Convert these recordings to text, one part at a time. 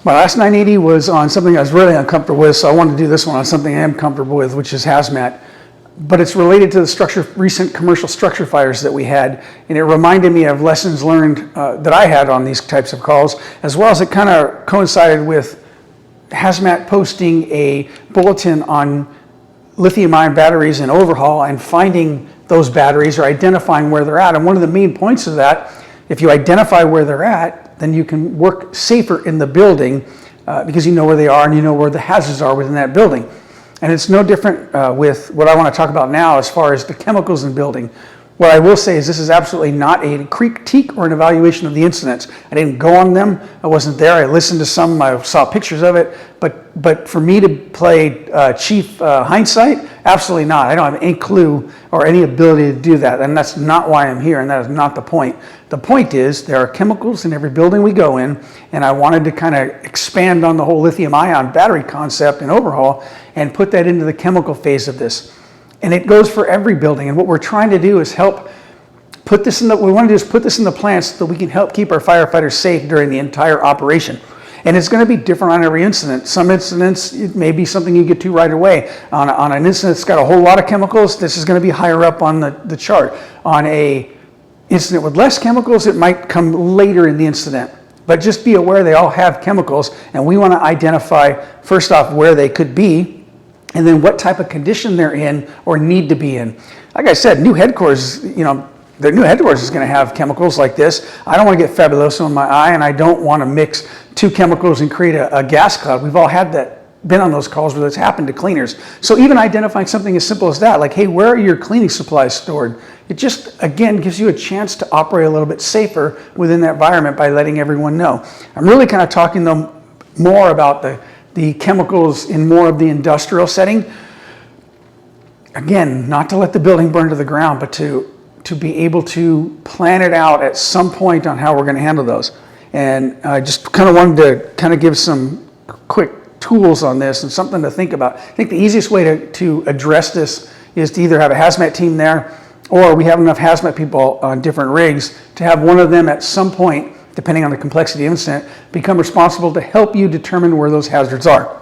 My last 980 was on something I was really uncomfortable with, so I wanted to do this one on something I am comfortable with, which is HazMat. But it's related to the recent commercial structure fires that we had, and it reminded me of lessons learned that I had on these types of calls, as well as it kind of coincided with HazMat posting a bulletin on lithium-ion batteries and overhaul and finding those batteries or identifying where they're at. And one of the main points of that, if you identify where they're at, then you can work safer in the building because you know where they are and you know where the hazards are within that building. And it's no different with what I want to talk about now as far as the chemicals in building. What I will say is this is absolutely not a critique or an evaluation of the incidents. I didn't go on them. I wasn't there. I listened to some. I saw pictures of it. But for me to play chief hindsight, absolutely not. I don't have any clue or any ability to do that. And that's not why I'm here, and that is not the point. The point is there are chemicals in every building we go in, and I wanted to kind of expand on the whole lithium-ion battery concept and overhaul and put that into the chemical phase of this. And it goes for every building. And what we're trying to do is help put this in the, what we want to do is put this in the plants so that we can help keep our firefighters safe during the entire operation. And it's going to be different on every incident. Some incidents, it may be something you get to right away. On an incident that's got a whole lot of chemicals, this is going to be higher up on the chart. On a incident with less chemicals, it might come later in the incident. But just be aware they all have chemicals, and we want to identify, first off, where they could be, and then what type of condition they're in or need to be in. Like I said, new headquarters, the new headquarters is going to have chemicals like this. I don't want to get Fabuloso in my eye, and I don't want to mix two chemicals and create a gas cloud. We've all had that, been on those calls where it's happened to cleaners. So even identifying something as simple as that, like, hey, where are your cleaning supplies stored? It just, again, gives you a chance to operate a little bit safer within that environment by letting everyone know. I'm really kind of talking, though, more about the chemicals in more of the industrial setting. Again, not to let the building burn to the ground, but to be able to plan it out at some point on how we're going to handle those. And I just kind of wanted to kind of give some quick tools on this and something to think about. I think the easiest way to address this is to either have a HazMat team there, or we have enough HazMat people on different rigs to have one of them at some point, depending on the complexity of the incident, become responsible to help you determine where those hazards are.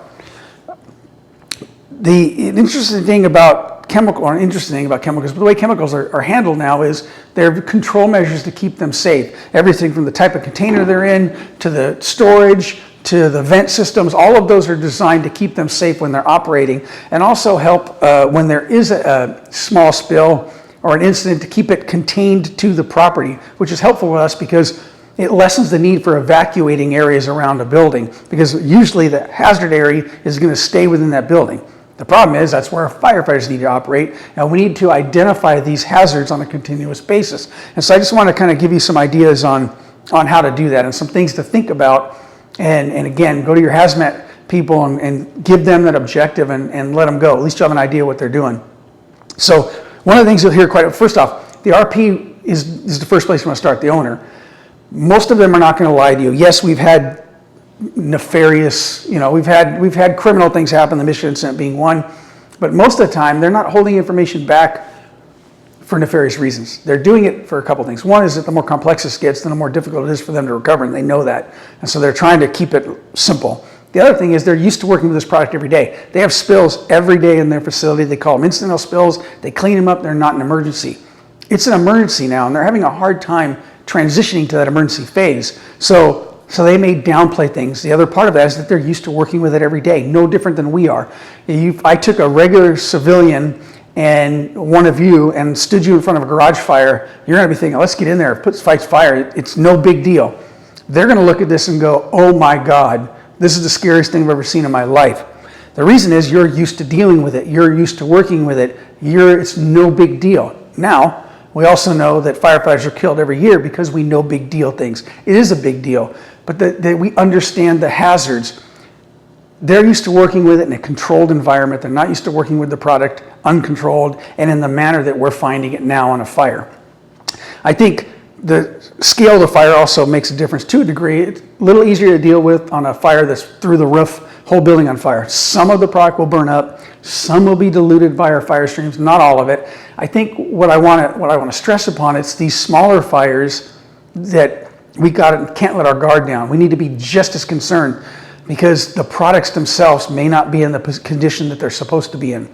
The interesting thing about chemicals, but the way chemicals are handled now is there are control measures to keep them safe. Everything from the type of container they're in, to the storage, to the vent systems, all of those are designed to keep them safe when they're operating, and also help when there is a small spill or an incident to keep it contained to the property, which is helpful for us because it lessens the need for evacuating areas around a building, because usually the hazard area is going to stay within that building. The problem is that's where our firefighters need to operate, and we need to identify these hazards on a continuous basis. And so I just want to kind of give you some ideas on how to do that and some things to think about. And again, go to your HazMat people and give them that objective and let them go. At least you have an idea what they're doing. So one of the things you'll hear first off, the RP is the first place you want to start, the owner. Most of them are not going to lie to you. Yes, we've had nefarious, we've had criminal things happen, the Michigan incident being one, but most of the time they're not holding information back for nefarious reasons. They're doing it for a couple things. One is that the more complex this gets, then the more difficult it is for them to recover, and they know that. And so they're trying to keep it simple. The other thing is they're used to working with this product every day. They have spills every day in their facility. They call them incidental spills. They clean them up. They're not an emergency. It's an emergency now, and they're having a hard time transitioning to that emergency phase. So they may downplay things. The other part of that is that they're used to working with it every day, no different than we are. If I took a regular civilian and one of you and stood you in front of a garage fire, you're going to be thinking, let's get in there, fight fire. It's no big deal. They're going to look at this and go, oh my God, this is the scariest thing I've ever seen in my life. The reason is you're used to dealing with it. You're used to working with it. It's no big deal. Now, we also know that firefighters are killed every year because we know big deal things. It is a big deal, but we understand the hazards. They're used to working with it in a controlled environment. They're not used to working with the product uncontrolled and in the manner that we're finding it now on a fire. I think the scale of the fire also makes a difference to a degree. It's a little easier to deal with on a fire that's through the roof, whole building on fire. Some of the product will burn up. Some will be diluted by our fire streams, not all of it. I think what I want to stress upon is these smaller fires that we can't let our guard down. We need to be just as concerned. because the products themselves may not be in the condition that they're supposed to be in.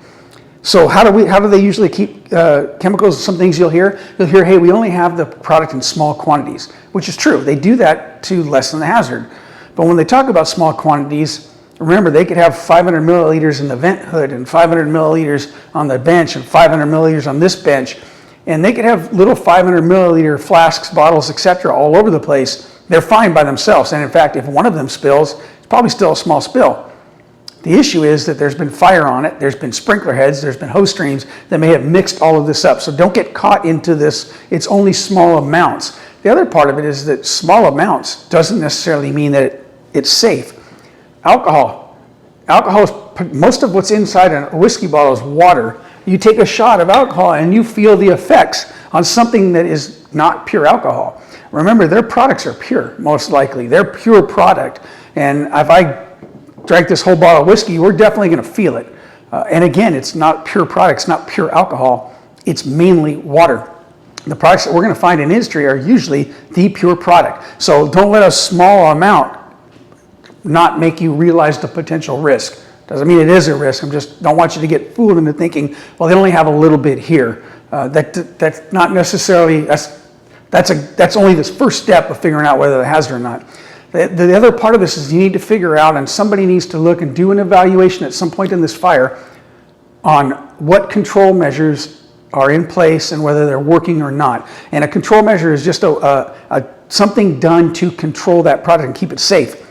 So how do they usually keep chemicals? Some things you'll hear, hey, we only have the product in small quantities, which is true. They do that to lessen the hazard. But when they talk about small quantities, remember, they could have 500 milliliters in the vent hood and 500 milliliters on the bench and 500 milliliters on this bench. And they could have little 500 milliliter flasks, bottles, etc. all over the place. They're fine by themselves. And in fact, if one of them spills, it's probably still a small spill. The issue is that there's been fire on it, there's been sprinkler heads, there's been hose streams that may have mixed all of this up. So don't get caught into this, it's only small amounts. The other part of it is that small amounts doesn't necessarily mean that it's safe. Alcohol is, most of what's inside a whiskey bottle is water. You take a shot of alcohol and you feel the effects on something that is not pure alcohol. Remember, their products are pure, most likely. They're pure product. And if I drank this whole bottle of whiskey, we're definitely going to feel it. And again, it's not pure product, it's not pure alcohol, it's mainly water. The products that we're going to find in industry are usually the pure product. So don't let a small amount not make you realize the potential risk. Doesn't mean it is a risk. I just don't want you to get fooled into thinking, well, they only have a little bit here. That's not necessarily, that's only this first step of figuring out whether the hazard or not. The other part of this is you need to figure out, and somebody needs to look and do an evaluation at some point in this fire on what control measures are in place and whether they're working or not. And a control measure is just something done to control that product and keep it safe.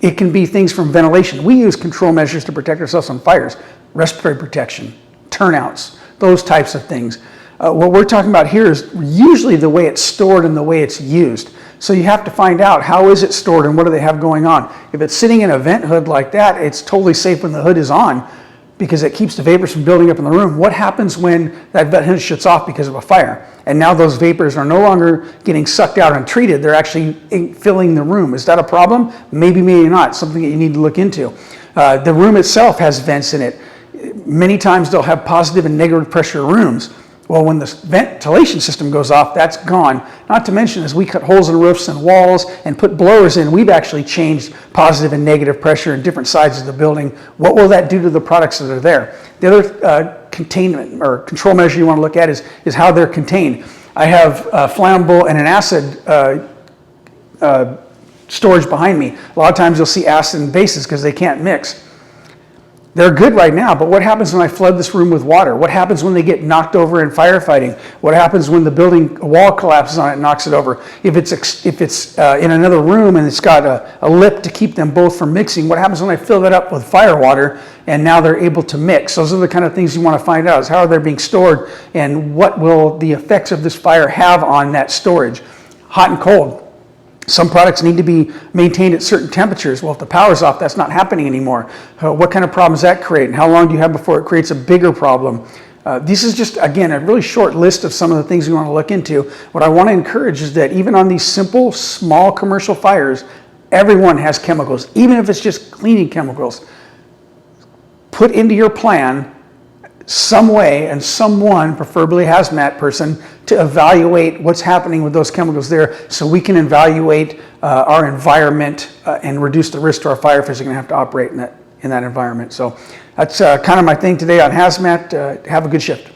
It can be things from ventilation. We use control measures to protect ourselves on fires, respiratory protection, turnouts, those types of things. What we're talking about here is usually the way it's stored and the way it's used. So you have to find out how is it stored and what do they have going on. If it's sitting in a vent hood like that, it's totally safe when the hood is on because it keeps the vapors from building up in the room. What happens when that vent hood shuts off because of a fire? And now those vapors are no longer getting sucked out and treated, they're actually filling the room. Is that a problem? Maybe, maybe not, something that you need to look into. The room itself has vents in it. Many times they'll have positive and negative pressure rooms. Well, when the ventilation system goes off, that's gone. Not to mention, as we cut holes in roofs and walls and put blowers in, we've actually changed positive and negative pressure in different sides of the building. What will that do to the products that are there? The other containment or control measure you want to look at is how they're contained. I have flammable and an acid storage behind me. A lot of times you'll see acid and bases because they can't mix. They're good right now, but what happens when I flood this room with water? What happens when they get knocked over in firefighting? What happens when the building wall collapses on it and knocks it over? If it's in another room and it's got a lip to keep them both from mixing, what happens when I fill that up with fire water and now they're able to mix? Those are the kind of things you want to find out, is how are they being stored and what will the effects of this fire have on that storage? Hot and cold. Some products need to be maintained at certain temperatures. Well, if the power's off, that's not happening anymore. What kind of problems that create? And how long do you have before it creates a bigger problem? This is just, again, a really short list of some of the things we want to look into. What I want to encourage is that even on these simple, small commercial fires, everyone has chemicals, even if it's just cleaning chemicals. Put into your plan some way and someone, preferably HazMat person, to evaluate what's happening with those chemicals there so we can evaluate our environment and reduce the risk to our firefighters are going to have to operate in that environment. So that's kind of my thing today on HazMat. Have a good shift.